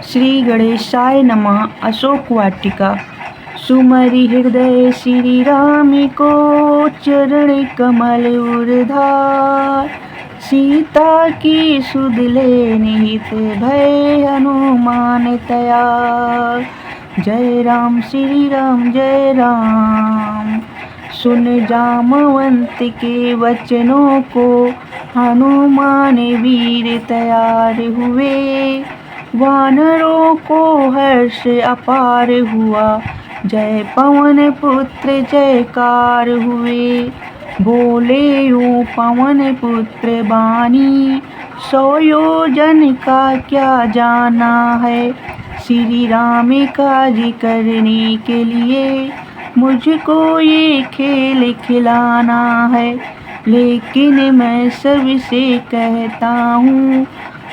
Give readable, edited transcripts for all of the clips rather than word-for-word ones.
श्री गणेशाय नमः। अशोक वाटिका। सुमरि हृदय श्री राम को, चरण कमल उरधार। सीता की सुध ले निहित भय, हनुमान तैयार। जय राम श्री राम जय राम। सुन जामवंत के वचनों को, हनुमान वीर तैयार हुए। वानरों को हर्ष अपार हुआ, जय पवन पुत्र जयकार हुए। बोले यूं पवन पुत्र बानी, 100 योजन का क्या जाना है। श्री राम काज करने के लिए, मुझको ये खेल खिलाना है। लेकिन मैं सबसे कहता हूँ,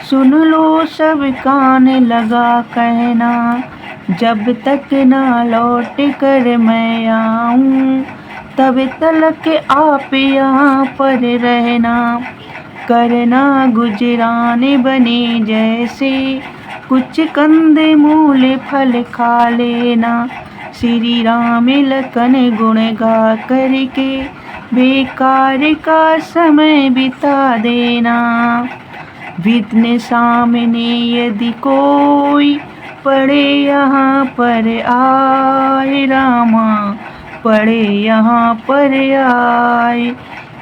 सुन लो सब कान लगा कहना। जब तक ना लौट कर मैं आऊँ, तब तलक आप यहाँ पर रहना। करना गुजरान बने जैसे, कुछ कंद मूल फल खा लेना। श्री राम लखन गुण गा करके, बेकार का समय बिता देना। विघ्न सामने यदि कोई, पड़े यहाँ पर आए रामा, पड़े यहाँ पर आए।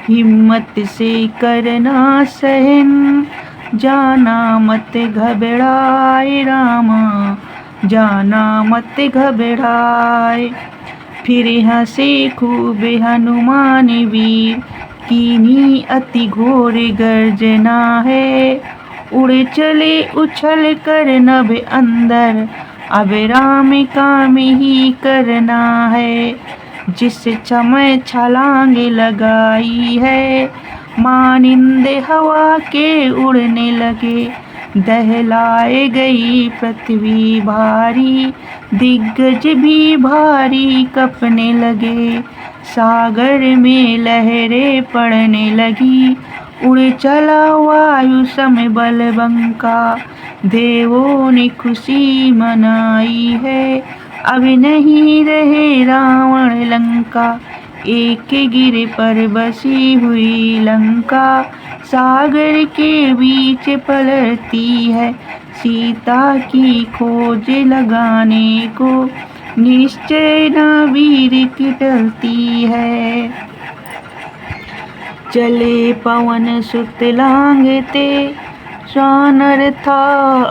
हिम्मत से करना सहन, जाना मत घबराए रामा, जाना मत घबराए। फिर हंसे खूब हनुमान वीर, कीनी अति घोर गर्जना है। उड़ चले उछल कर नभ अंदर, अब राम काम ही करना है। जिस समय छलांग लगाई है, मानिंद हवा के उड़ने लगे। दहलाए गई पृथ्वी भारी, दिग्गज भी भारी कँपने लगे। सागर में लहरें पड़ने लगी, उड़ चला वायु सम बलबंका। देवों ने खुशी मनाई है, अब नहीं रहे रावण लंका। एक गिर पर बसी हुई लंका, सागर के बीच पलटती है। सीता की खोज लगाने को, निश्चय न वीर की टलती है। चले पवन सुत लांघते, स्वानर था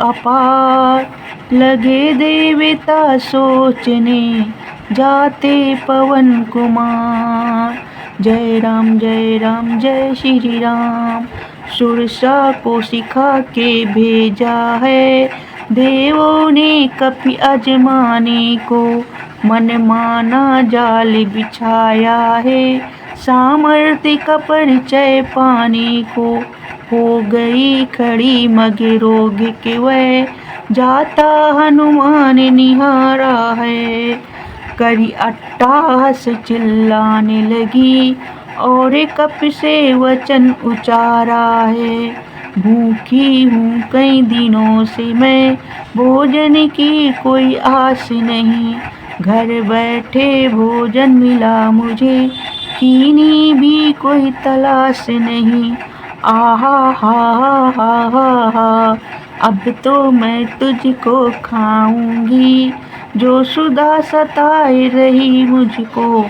अपार। लगे देवता सोचने, जाते पवन कुमार। जय राम जय श्री राम। सुरसा को सिखा के भेजा है, देवों ने कपि अजमाने को। मन माना जाल बिछाया है, सामर्थ्य का परिचय पाने को। हो गई खड़ी मग रोग के वह, जाता हनुमान निहारा है। करी अट्टहास चिल्लाने लगी, और कप से वचन उचारा है। भूखी हूँ कई दिनों से मैं, भोजन की कोई आस नहीं। घर बैठे भोजन मिला मुझे, कीनी भी कोई तलाश नहीं। आहा हा हा हा हा, अब तो मैं तुझको खाऊंगी। जो सुधा सताए रही मुझको,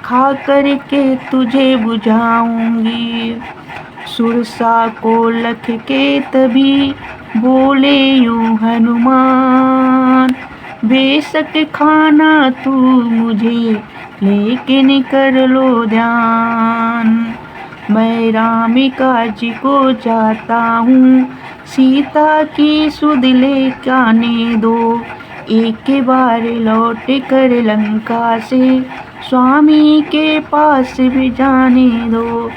खा करके तुझे बुझाऊंगी। सुरसा को लख के तभी, बोले यूं हनुमान। बेशक खाना तू मुझे, लेकिन कर लो ध्यान। मैं राम काज को जाता हूँ, सीता की सुध ले आने दो। एक बार लौट कर लंका से, स्वामी के पास भी जाने दो।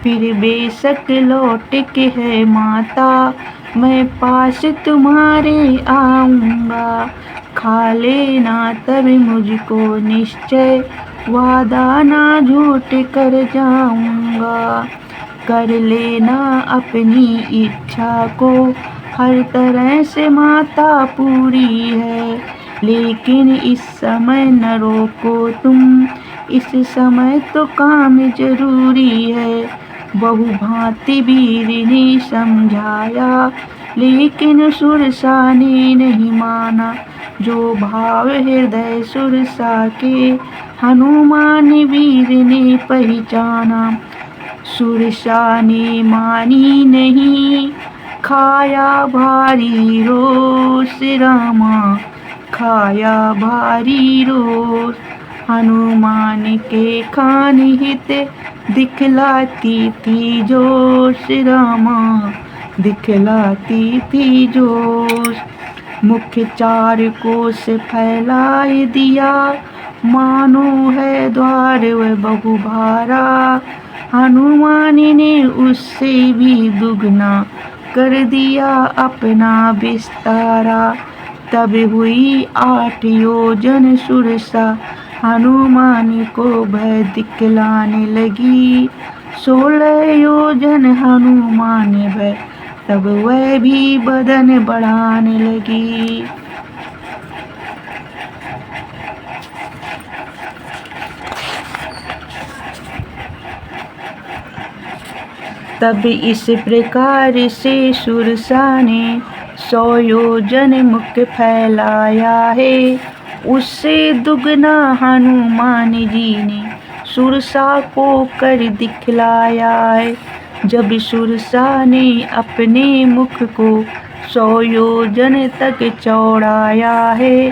फिर बेशक लौट के है माता, मैं पास तुम्हारे आऊँगा। खा लेना तब मुझको निश्चय, वादा ना झूठ कर जाऊँगा। कर लेना अपनी इच्छा को, हर तरह से माता पूरी है, लेकिन इस समय न रोको तुम, इस समय तो काम जरूरी है। बहुभांति वीर ने समझाया, लेकिन सुरसा ने नहीं माना। जो भाव हृदय सुरसा के, हनुमान वीर ने पहचाना। सुरसा ने मानी नहीं, खाया भारी रोष रामा, खाया भारी रोष। हनुमान के खान हित दिखलाती थी जोश रामा, दिखलाती थी जोश। मुख्य चार कोस फैलाए दिया, मानो है द्वार वह बहुभारा। हनुमान ने उससे भी दुगना कर दिया अपना विस्तारा। तब हुई 8 योजन सुरसा, हनुमान को भय दिखलाने लगी। 16 योजन हनुमान भय, तब वह भी बदन बढ़ाने लगी। तब इस प्रकार से सुरसा ने 100 योजन मुख फैलाया है, उससे दुगना हनुमान जी ने सुरसा को कर दिखलाया है। जब सुरसा ने अपने मुख को 100 योजन तक चौड़ाया है,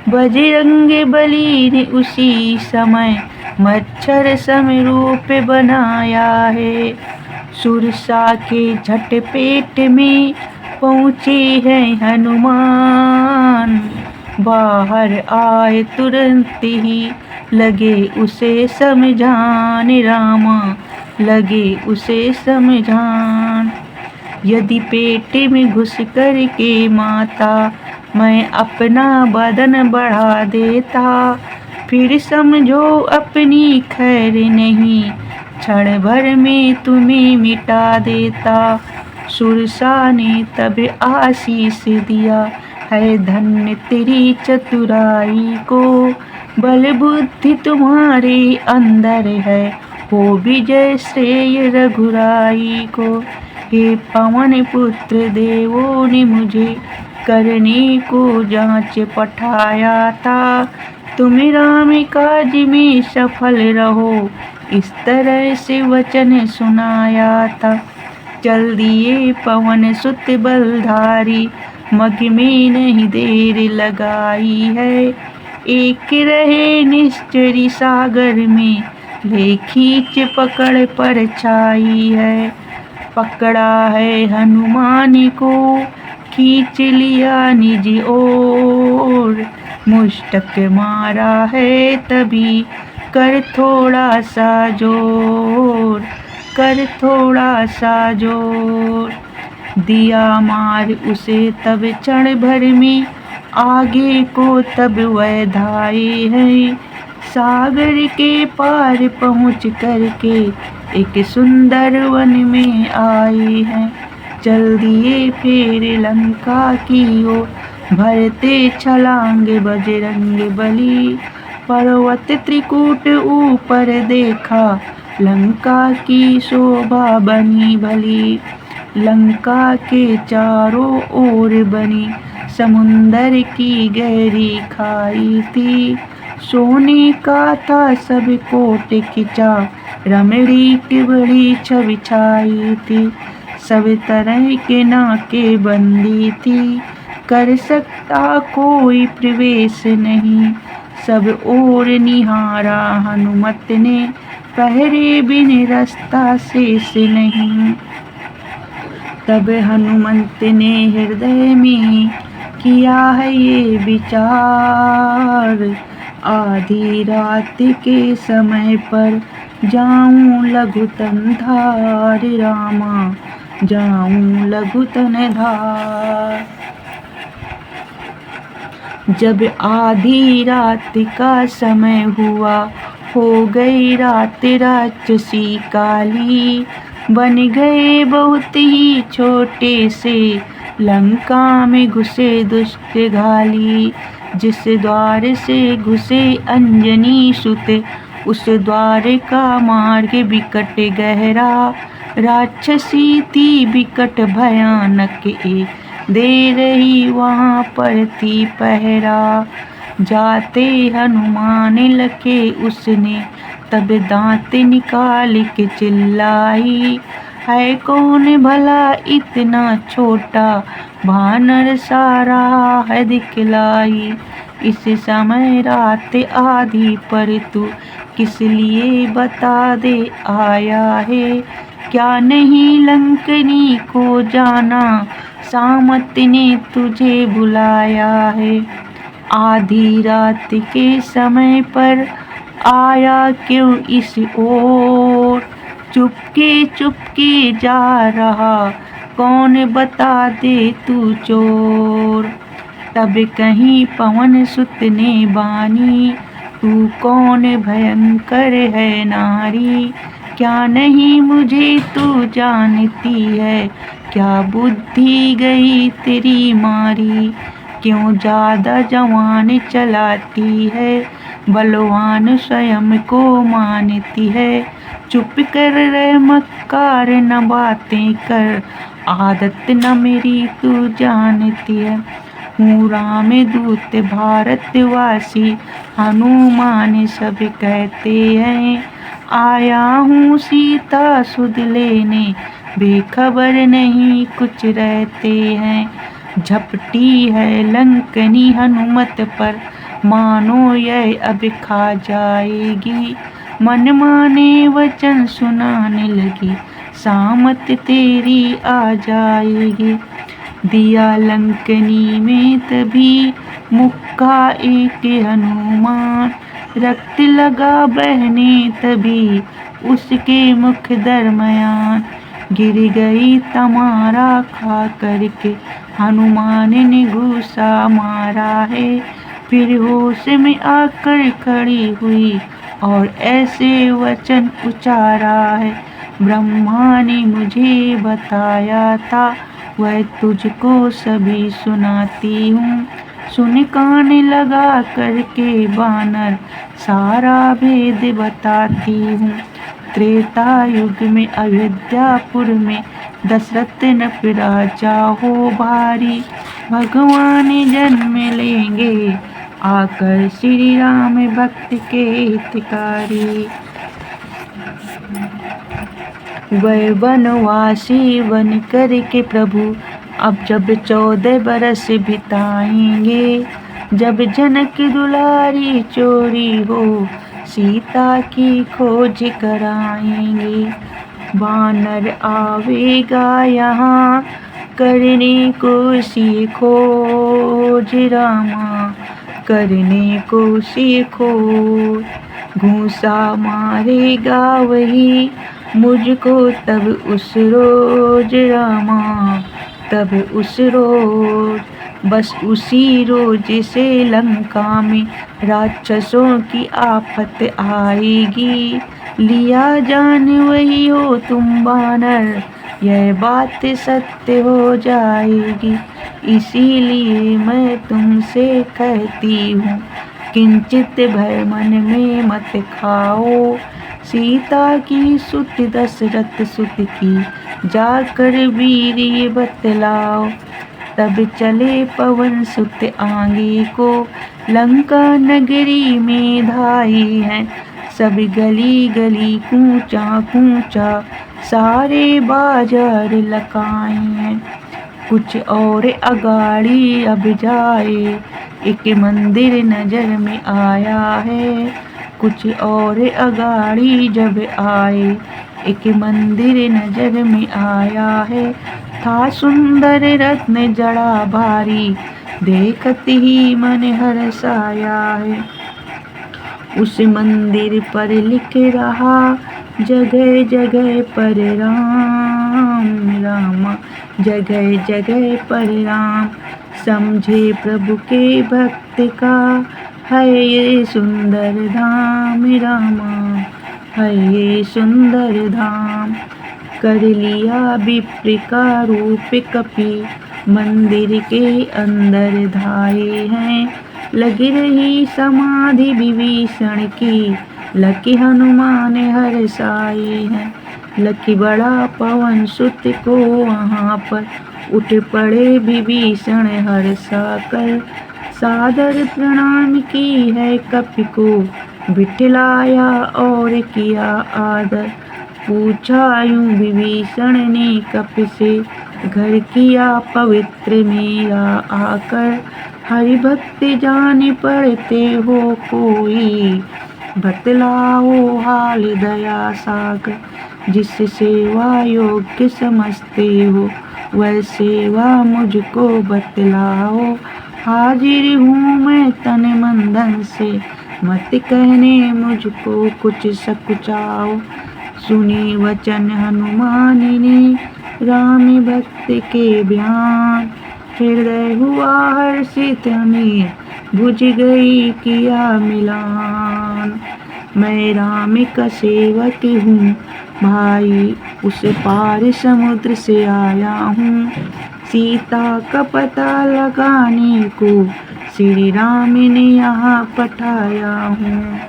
बजरंग बली ने उसी समय मच्छर सम रूप बनाया है। सुरसा के झट पेट में पहुँचे हैं हनुमान, बाहर आए तुरंत ही लगे उसे समझान रामा, लगे उसे समझान। यदि पेट में घुस कर के माता मैं अपना बदन बढ़ा देता, फिर समझो अपनी खैर नहीं, क्षण भर में तुम्हें मिटा देता। सुरसा ने तब आशीष दिया, है धन्य तेरी चतुराई को, बल बुद्धि तुम्हारे अंदर है, हो विजय श्रेय रघुराई को। हे पवन पुत्र देवों ने मुझे करने को जांच पठाया था, तुम राम काज में सफल रहो, इस तरह से वचन सुनाया था। चल दिए पवन सुत बलधारी, मग में नहीं देर लगाई है। एक रहे निश्चरी सागर में, ले खींच पकड़ पर छाई है। पकड़ा है हनुमान को, खींच लिया निज ओर, मुष्टक मारा है तभी कर थोड़ा सा जोर, कर थोड़ा सा जोर। दिया मार उसे तब क्षण भर में, आगे को तब वह धाए है। सागर के पार पहुँच करके एक सुंदर वन में आए हैं। चल दिए फिर लंका की ओर, भरते छलांग बजरंग बली। पर्वत त्रिकूट ऊपर देखा, लंका की शोभा बनी भली। लंका के चारों ओर बनी, समुंदर की गहरी खाई थी। सोने का था सब कोट खिंचा, रमणी की बड़ी छवि छाई थी। सब तरह के नाके बंदी थी, कर सकता कोई प्रवेश नहीं। सब ओर निहारा हनुमत ने, पहरे बिन रास्ता शेष नहीं। तब हनुमंत ने हृदय में किया है ये विचार, आधी रात के समय पर जाऊं लघुतन धार रामा, जाऊं लघुतन धार। जब आधी रात का समय हुआ, हो गई रात राक्षसी काली। बन गए बहुत ही छोटे से लंका में घुसे दुष्ट घाली, जिस द्वार से घुसे अंजनी सुत, उस द्वार का मार्ग बिकट गहरा। राक्षसी थी बिकट भयानक, एक दे रही वहाँ पर थी पहरा। जाते हनुमान लखे उसने, तब दांत निकाल के चिल्लाई, है कौन भला इतना छोटा, भानर सारा है दिखलाई। इस समय रात आधी पर तू किस लिए बता दे आया है, क्या नहीं लंकनी को जाना, सामत ने तुझे बुलाया है। आधी रात के समय पर आया क्यों इस ओर, चुपके चुपके जा रहा, कौन बता दे तू चोर। तब कहीं पवन सुत ने बानी, तू कौन भयंकर है नारी, क्या नहीं मुझे तू जानती है, क्या बुद्धि गई तेरी मारी। क्यों ज़्यादा जवान चलाती है, बलवान स्वयं को मानती है। चुप कर रहे मक्कार न बातें कर, आदत न मेरी तू जानती है। हूँ राम दूत भारतवासी, हनुमान सब कहते हैं, आया हूँ सीता सुध लेने, बेखबर नहीं कुछ रहते हैं। झपटी है लंकनी हनुमत पर, मानो यह अब खा जाएगी, मन माने वचन सुनाने लगी, सामत तेरी आ जाएगी। दिया लंकनी में तभी मुक्का एक हनुमान, रक्त लगा बहने तभी उसके मुख दरमयान। गिर गई तमारा खा करके, हनुमान ने घूसा मारा है, फिर होश में आकर खड़ी हुई और ऐसे वचन उचारा है। ब्रह्मा ने मुझे बताया था, वह तुझको सभी सुनाती हूँ, सुन कान लगा करके बानर, सारा भेद बताती हूँ। त्रेता युग में अयोध्यापुर में, दशरथ न राजा हो भारी, भगवान जन्म लेंगे आकर, श्री राम भक्त के हितकारी। वह वनवासी बन कर के प्रभु, अब जब 14 बरस बिताएंगे, जब जनक दुलारी चोरी हो, सीता की खोज कराएंगे। वानर आवेगा यहाँ करने को सी खोज, रामा करने को सी खोज। घूसा मारेगा वही मुझको तब उस रोज, रामा तब उस रोज। बस उसी रोज से लंका में राक्षसों की आफत आएगी, लिया जान वही हो तुम बानर, यह बात सत्य हो जाएगी। इसीलिए मैं तुमसे कहती हूँ, किंचित भय मन में मत खाओ, सीता की सुत दशरथ सुत की जाकर वीर ये बतलाओ। तब चले पवन सुत आगे को, लंका नगरी में धाई है, सब गली गली कूचा कूचा, सारे बाजार लकाए हैं। कुछ और अगाड़ी अब जाए, एक मंदिर नजर में आया है, कुछ और अगाड़ी जब आए, एक मंदिर नजर में आया है। था सुंदर रत्न जड़ा भारी, देखत ही मन हर्षाया है। उस मंदिर पर लिख रहा जगह जगह पर राम, रामा जगह जगह पर राम। समझे प्रभु के भक्त का है ये सुंदर धाम, रामा है ये सुंदर धाम। कर लिया विप्र का रूप कपि, मंदिर के अंदर धाये हैं, लगी रही समाधि विभीषण की, लकी हनुमान हर साए हैं। लकी बड़ा पवन सुत को वहाँ पर, उठ पड़े विभीषण हर साकर, सादर प्रणाम की है कपि को, बिठलाया और किया आदर। पूछा यूं विभीषण ने कपि से, घर किया पवित्र मेरा आकर, हरि भक्ति जान पढ़ते हो कोई, बतलाओ हाल दया सागर। जिस सेवा योग्य समझते हो, वह सेवा मुझको बतलाओ, हाजिर हूँ मैं तन मन धन से, मत कहने मुझको कुछ सकुचाओ। सुनी वचन हनुमान ने राम भक्त के बयान, हृदय हुआ हर्षित हमें, बुझ गई किया मिलान। मैं राम का सेवक हूँ भाई, उस पार समुद्र से आया हूँ, सीता का पता लगाने को श्री राम ने यहाँ पठाया हूँ।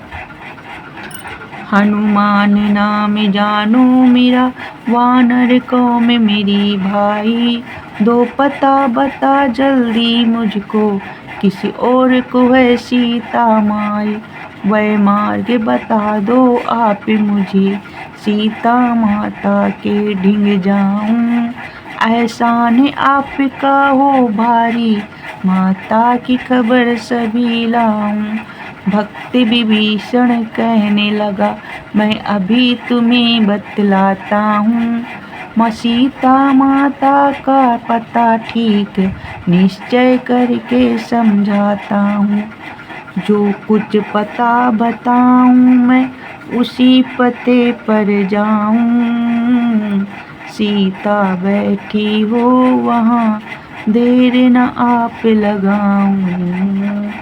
हनुमान नाम जानो मेरा, वानर कौम मेरी भाई, दो पता बता जल्दी मुझको, किसी और को है सीता माई। वह मार्ग बता दो आप मुझे, सीता माता के ढिंग जाऊं। एहसान आपका हो भारी, माता की खबर सभी लाऊं। भक्त विभीषण कहने लगा, मैं अभी तुम्हें बतलाता हूँ, माँ सीता माता का पता ठीक निश्चय करके समझाता हूँ। जो कुछ पता बताऊँ मैं, उसी पते पर जाऊँ, सीता बैठी हो वहाँ, देर न आप लगाऊँ।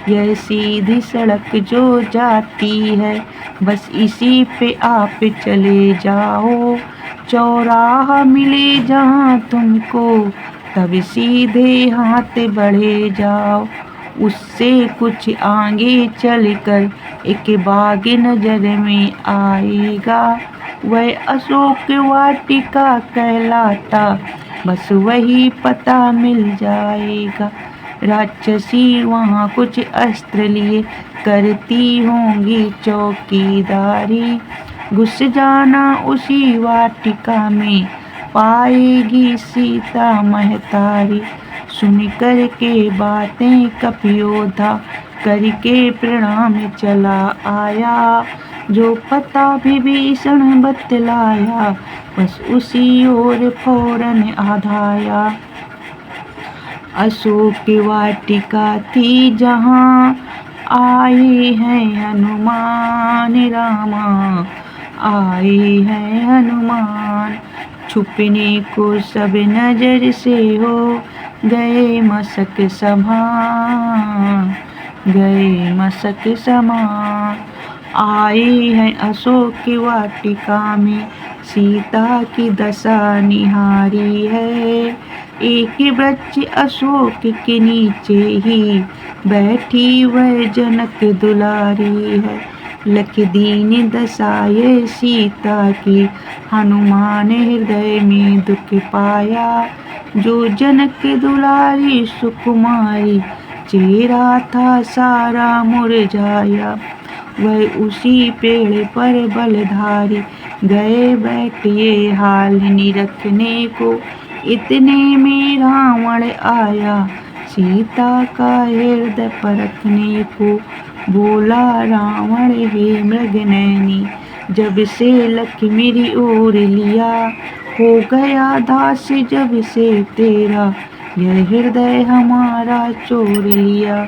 यह सीधी सड़क जो जाती है, बस इसी पे आप चले जाओ, चौराहा मिले जहाँ तुमको, तब सीधे हाथ बढ़े जाओ। उससे कुछ आगे चलकर एक बाग नजर में आएगा, वह अशोक वाटिका कहलाता, बस वही पता मिल जाएगा। राक्षसी वहाँ कुछ अस्त्र लिए करती होंगी चौकीदारी, घुस जाना उसी वाटिका में, पाएगी सीता महतारी। सुन कर के बातें कपियोधा, करके प्रणाम चला आया, जो पता विभीषण बतलाया, बस उसी ओर फौरन आधाया। अशोक वाटिका थी जहाँ, आए हैं हनुमान रामा, आए हैं हनुमान। छुपने को सब नजर से हो गए मशक समान, गए मशक समान। आए हैं अशोक वाटिका में, सीता की दशा निहारी है। एक वृक्ष अशोक के नीचे ही, बैठी वह जनक दुलारी है। लख दीन दशा ये सीता की, हनुमान हृदय में दुख पाया। जो जनक दुलारी सुकुमारी, चेहरा था सारा मुरझाया। वह उसी पेड़ पर बलधारी, गए बैठिए हाल निरखने को। इतने में रावण आया, सीता का हृदय परखने को। बोला रावण हे मृगनयनी, जब से लख मेरी ओर लिया, हो गया दास जब से तेरा, यह हृदय हमारा चोर लिया।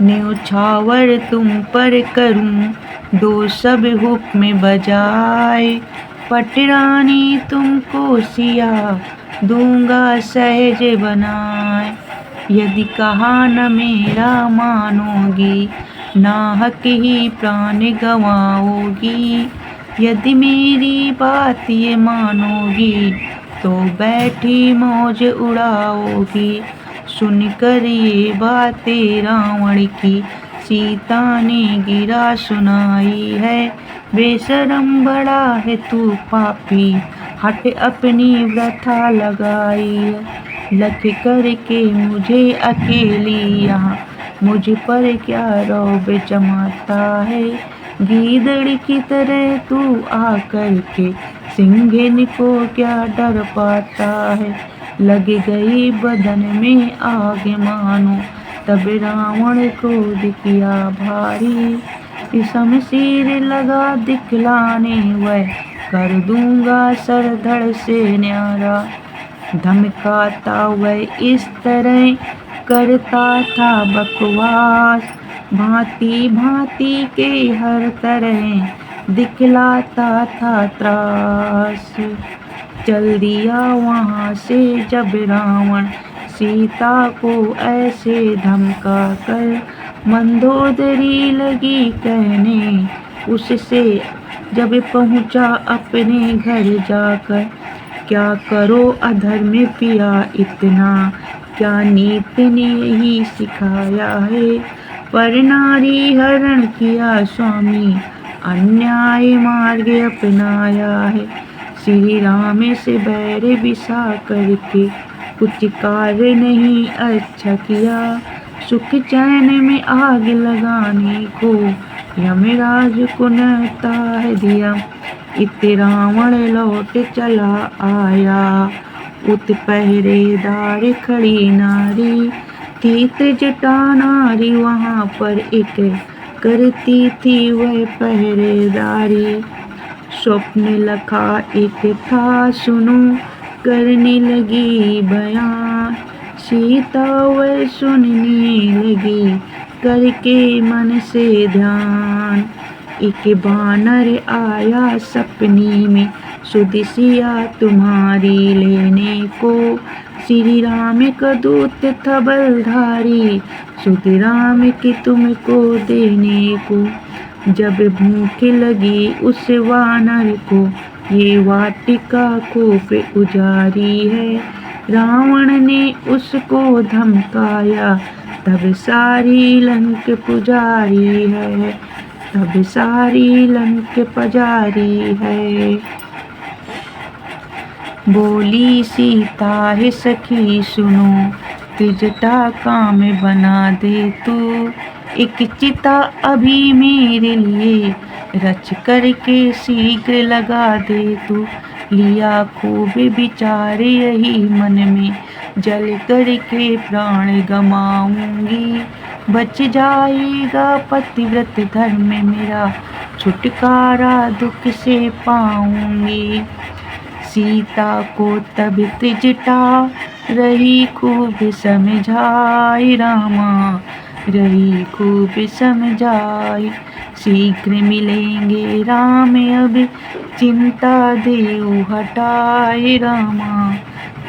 न्योछावर तुम पर करूं, दो सब हुक्म बजाए। पटरानी तुमको सिया, दूंगा सहज बनाए। यदि कहा न मेरा मानोगी, नाहक ही प्राण गंवाओगी। यदि मेरी बात ये मानोगी तो बैठी मौज उड़ाओगी। सुनकर ये बातें रावण की सीता ने गिरा सुनाई है। बेशरम बड़ा है तू पापी, हट अपनी वृथा लगाई है। लख करके मुझे अकेली यहाँ, मुझ पर क्या रौब जमाता है। गीदड़ की तरह तू आकर के सिंघन को क्या डर पाता है। लग गई बदन में आग मानो, तब रावण क्रोध किया भारी। शमशीर लगा दिखलाने, वह कर दूंगा सर धड़ से न्यारा। धमकाता वह इस तरह करता था बकवास, भांति भांति के हर तरह दिखलाता था त्रास। चल दिया वहाँ से जब रावण सीता को ऐसे धमका कर, मंदोदरी लगी कहने उससे जब पहुँचा अपने घर जाकर। क्या करो अधर्म पिया इतना, क्या नीति ने ही सिखाया है। पर नारी हरण किया स्वामी, अन्याय मार्ग अपनाया है। श्री राम से बैर बिसा करके कुछ कार्य नहीं अच्छा किया। सुख चैन में आग लगाने को यमराज को न्योता दिया। इत रावण लौट चला आया, उत पहरेदार खड़ी नारी। थी त्रिजटा नारी वहाँ पर एक, करती थी वह पहरेदारी। स्वप्न लखा एक था सुनो, करने लगी बयान। सीता वह सुनने लगी करके मन से ध्यान। एक बानर आया सपने में, सुदिसिया तुम्हारी लेने को। श्री राम का दूत था बलधारी, सुध राम की तुमको देने को। जब भूख लगी उस वानर को, ये वाटिका खूब उजारी है। रावण ने उसको धमकाया, तब सारी लंक पुजारी है, तब सारी लंक पुजारी है। बोली सीता है सखी सुनो, त्रिजटा काम बना दे तू। एक चिता अभी मेरे लिए रच करके शीघ्र लगा दे तू। लिया खूब विचार यही मन में, जल करके प्राण गमाऊंगी। बच जाएगा पतिव्रत धर्म मेरा, छुटकारा दुख से पाऊंगी। सीता को तब त्रिजटा रही खूब समझाई, रामा रही खूब समझाई। शीघ्र मिलेंगे राम अब, चिंता देऊ हटाए। रामा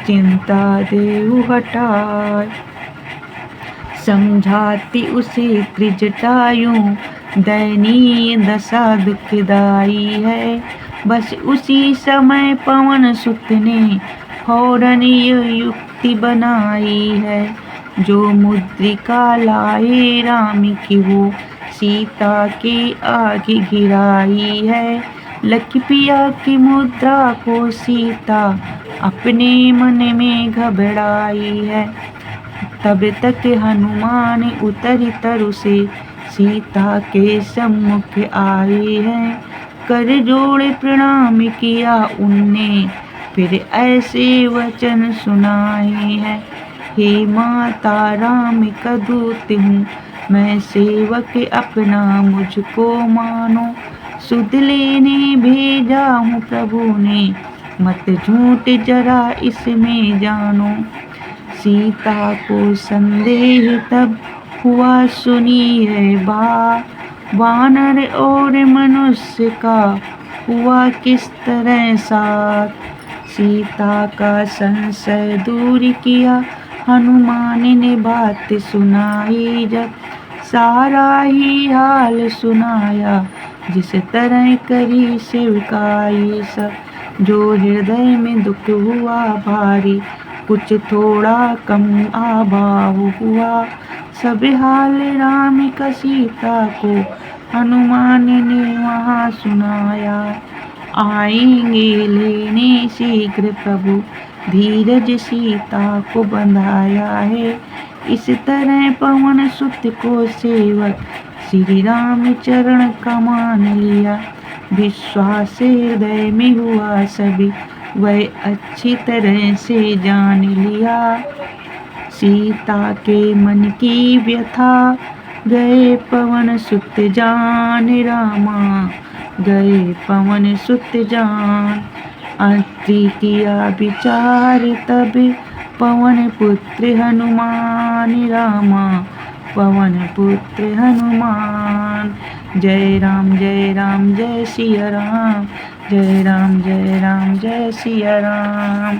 चिंता देऊ हटाए। समझाती उसे त्रिजटायूं, दयनीय दशा दुखदाई है। बस उसी समय पवन सुत ने फौरन ये युक्ति बनाई है। जो मुद्रिका लाए राम की वो सीता के आगे गिराई है। लख पिया की मुद्रा को सीता अपने मन में घबराई है। तब तक हनुमान उतर तरु से सीता के सम्मुख आए हैं। कर जोड़े प्रणाम किया उनने, फिर ऐसे वचन सुनाए हैं। हे माता राम का दूत हूँ, मैं सेवक अपना मुझको मानो। सुध लेने भेजा हूँ प्रभु ने, मत झूठ जरा इसमें जानो। सीता को संदेह तब हुआ सुनी है बात, वानर और मनुष्य का हुआ किस तरह साथ। सीता का संशय दूर किया हनुमान ने बात सुनाई। जब सारा ही हाल सुनाया जिस तरह करी सेवकाई सब। जो हृदय में दुख हुआ भारी, कुछ थोड़ा कम आभाव हुआ। सब हाल राम का सीता को हनुमान ने वहाँ सुनाया। आएंगे लेने शीघ्र प्रभु, धीरज सीता को बंधाया है। इस तरह पवन सुत को सेवक श्री राम चरण का मान लिया। विश्वास हृदय में हुआ सभी, वह अच्छी तरह से जान लिया। सीता के मन की व्यथा गए पवन सुत जान रामा, गए पवन सुत जान। अति किया विचार तब पवन पुत्र हनुमान रामा, पवन पुत्र हनुमान। जय राम जय सिया राम, जय राम जय सिया राम।